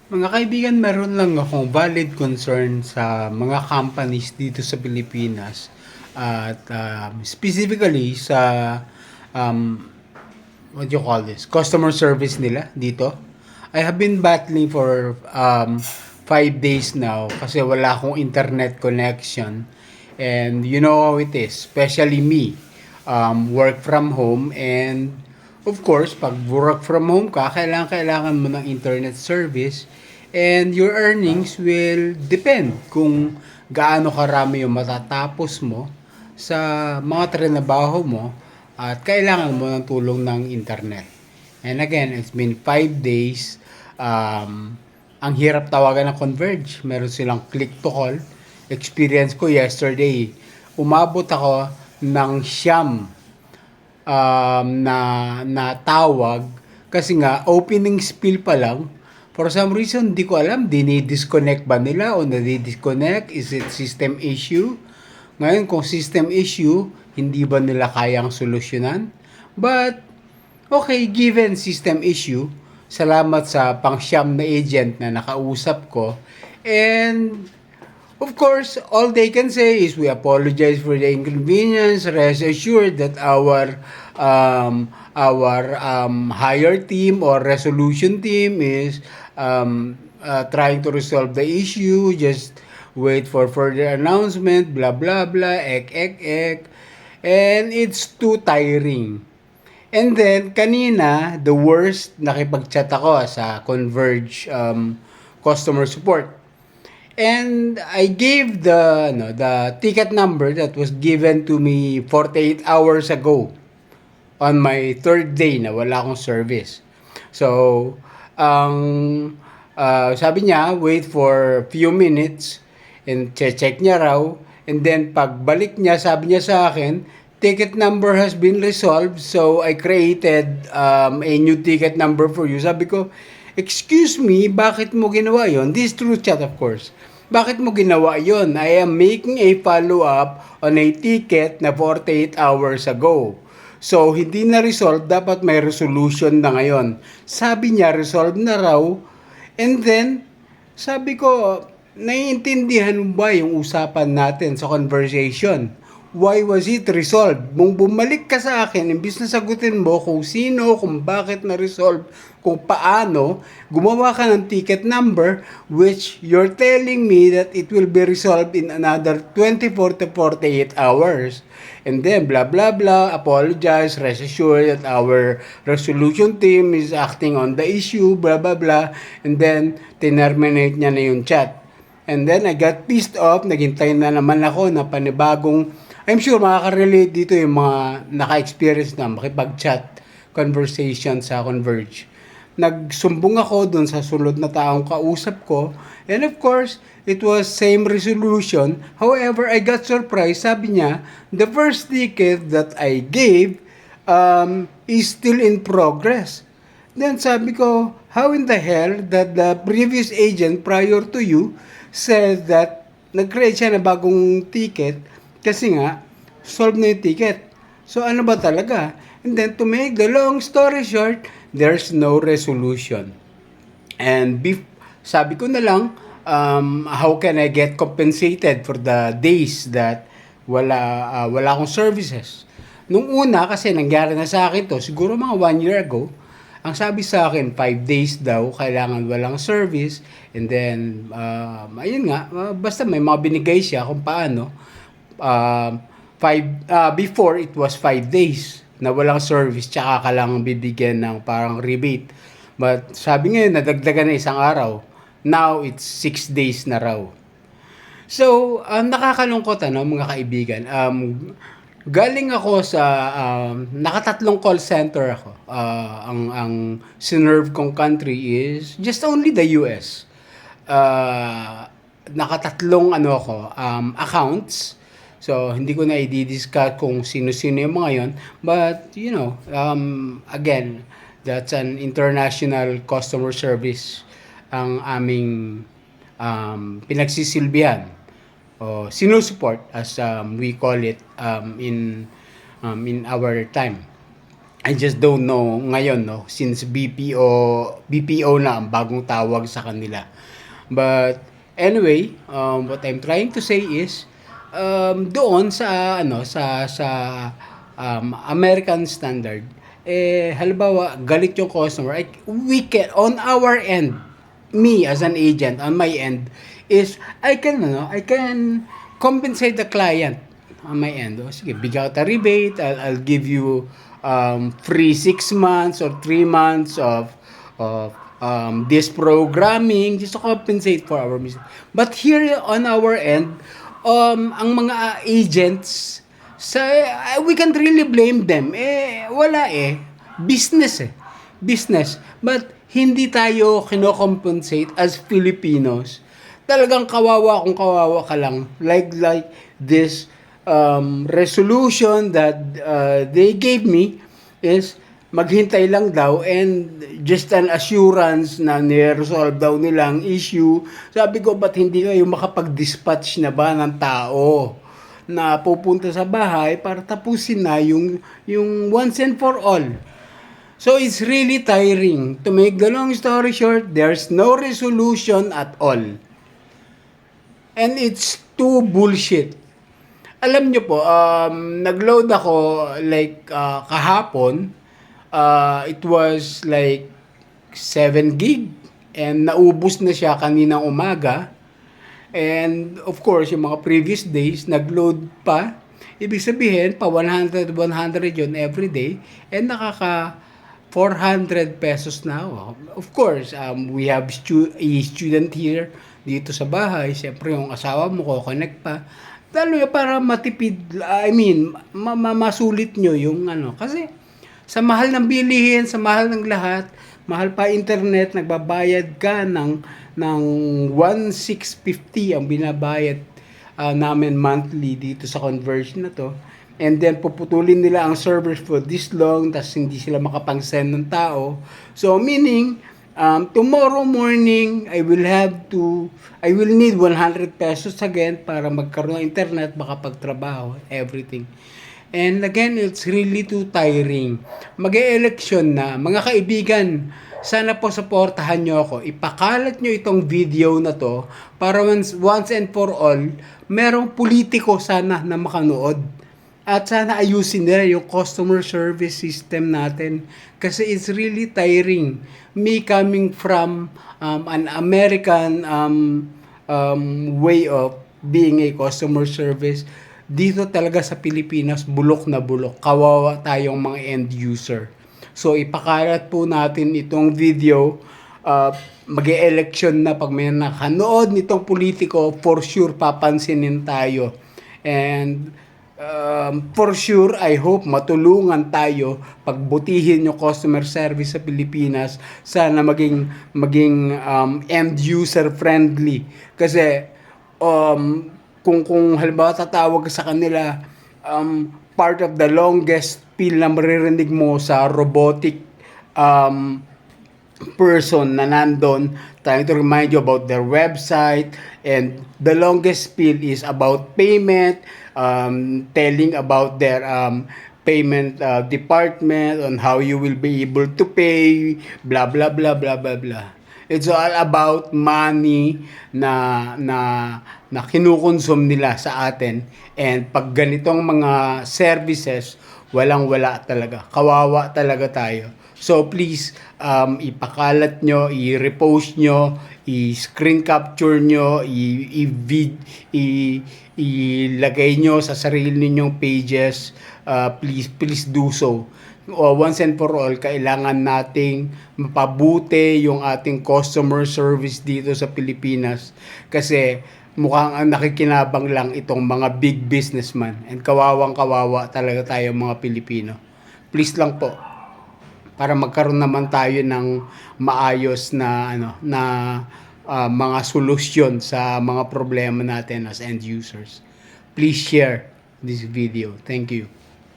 Mga kaibigan, meron lang akong valid concern sa mga companies dito sa Pilipinas at specifically sa um, what do you call this, customer service nila dito. I have been battling for 5 days now kasi wala akong internet connection, and you know how it is, especially me, work from home, and of course pag work from home ka, kailangan mo ng internet service, and your earnings will depend kung gaano karami yung matatapos mo sa mga trinabaho mo at kailangan mo ng tulong ng internet. And again, it's been 5 days. Ang hirap tawagan ng Converge. Meron silang click to call. Experience ko yesterday, umabot ako ng siyam na tawag kasi nga opening spiel pa lang. For some reason, di ko alam, dinidisconnect ba nila o nadi-disconnect? Is it system issue? Ngayon, kung system issue, hindi ba nila kayang solusyonan? But, okay, given system issue, salamat sa pangsyam na agent na nakausap ko. And, of course, all they can say is we apologize for the inconvenience. Rest assured that our higher team or resolution team is trying to resolve the issue. Just wait for further announcement. Blah blah blah. Ek ek ek. And it's too tiring. And then, kanina, the worst, nakipag-chat ako sa Converge customer support. And I gave the ticket number that was given to me 48 hours ago on my third day na wala akong service. So, ang sabi niya, wait for few minutes and check niya raw. And then pagbalik niya, sabi niya sa akin, ticket number has been resolved. So, I created a new ticket number for you. Sabi ko, excuse me, bakit mo ginawa yon? This is through chat, of course. Bakit mo ginawa yon? I am making a follow-up on a ticket na 48 hours ago. So, hindi na resolve, dapat may resolution na ngayon. Sabi niya, resolve na raw. And then, sabi ko, naiintindihan mo ba yung usapan natin sa conversation? Why was it resolved? Kung bumalik ka sa akin, imbis na sagutin mo kung sino, kung bakit na-resolve, kung paano, gumawa ka ng ticket number which you're telling me that it will be resolved in another 24 to 48 hours. And then, blah, blah, blah, apologize, rest assured that our resolution team is acting on the issue, blah, blah, blah. And then, terminate niya na yung chat. And then, I got pissed off, naghintay na naman ako na panibagong, I'm sure makaka-relate dito yung mga naka-experience na makipag-chat conversation sa Converge. Nagsumbong ako dun sa sunod na taong kausap ko. And of course, it was same resolution. However, I got surprised. Sabi niya, the first ticket that I gave is still in progress. Then sabi ko, how in the hell that the previous agent prior to you said that nag-create siya na bagong ticket kasi nga, solve na yung ticket. So, ano ba talaga? And then, to make the long story short, there's no resolution. And sabi ko na lang, how can I get compensated for the days that wala akong services? Nung una, kasi nangyari na sa akin to, siguro mga 1 year ago, ang sabi sa akin, 5 days daw, kailangan walang service. And then, ayun nga, basta may mga binigay siya kung paano. Before, it was 5 days na walang service, tsaka ka lang bibigyan ng parang rebate. But sabi ngayon, nadagdagan na isang araw. Now, it's 6 days na raw. So, nakakalungkot mga kaibigan. Galing ako sa nakatatlong call center ako. Ang sinerve kong country is just only the US. Nakatatlong accounts. So, hindi ko na i-discuss kung sino-sino yung mga yon. But, again, that's an international customer service ang aming pinagsisilbihan o sinusupport as we call it in our time. I just don't know ngayon, no, since BPO na ang bagong tawag sa kanila. But anyway, what I'm trying to say is doon sa American standard, halimbawa galit yung customer, we can on our end, me as an agent on my end is I can compensate the client on my end. O, sige, bigyan kita rebate, I'll give you free 6 months or 3 months of this programming just to compensate for our mistake. But here on our end, ang mga agents, we can't really blame them. Wala business business. But hindi tayo kino-compensate as Filipinos. Talagang kawawa kung kawawa ka lang. Like this resolution that they gave me is maghintay lang daw and just an assurance na ni-resolve daw nilang issue. Sabi ko, ba't hindi kayo makapag-dispatch na ba ng tao na pupunta sa bahay para tapusin na yung once and for all. So it's really tiring. To make the long story short, there's no resolution at all. And it's too bullshit. Alam nyo po, nag-load ako like kahapon. It was like 7 gig and naubos na siya kaninang umaga. And of course, yung mga previous days, nag-load pa. Ibig sabihin, pa 100 yun every day. And nakaka 400 pesos na. Of course, we have a student here dito sa bahay. Siyempre, yung asawa mo ko, connect pa. Lalo para matipid, masulit nyo yung Kasi sa mahal ng bilihin, sa mahal ng lahat, mahal pa internet, nagbabayad ka ng 1,650 ang binabayad namin monthly dito sa conversion na to. And then puputulin nila ang servers for this long, tas hindi sila makapang-send ng tao. So meaning, tomorrow morning, I will need 100 pesos again para magkaroon ng internet, makapagtrabaho, everything. And again, it's really too tiring. Mag-e-election na. Mga kaibigan, sana po supportahan nyo ako. Ipakalat nyo itong video na to para once and for all, merong politiko sana na makanood. At sana ayusin nila yung customer service system natin. Kasi it's really tiring. Me coming from an American way of being a customer service, dito talaga sa Pilipinas, bulok na bulok. Kawawa tayong mga end user. So, ipakalat po natin itong video. Mag-e-election na pag may nakanood nitong politiko, for sure papansinin tayo. And for sure, I hope matulungan tayo pagbutihin yung customer service sa Pilipinas. Sana maging end user friendly. Kasi kung halimbawa tatawag sa kanila, part of the longest spiel na maririnig mo sa robotic person na nandun, trying to remind you about their website, and the longest spiel is about payment, telling about their payment department, on how you will be able to pay, blah blah blah blah blah blah. It's all about money na kinukonsume nila sa atin. And pag ganitong mga services, walang-wala talaga. Kawawa talaga tayo. So please, ipakalat nyo, i-repost nyo, i-screen capture nyo, ilagay nyo sa sarili ninyong pages. Please do so. Once and for all, kailangan nating mapabuti yung ating customer service dito sa Pilipinas kasi mukhang ang nakikinabang lang itong mga big businessman, and kawawang-kawawa talaga tayo mga Pilipino. Please lang po, para magkaroon naman tayo ng maayos na mga solusyon sa mga problema natin as end users. Please share this video. Thank you.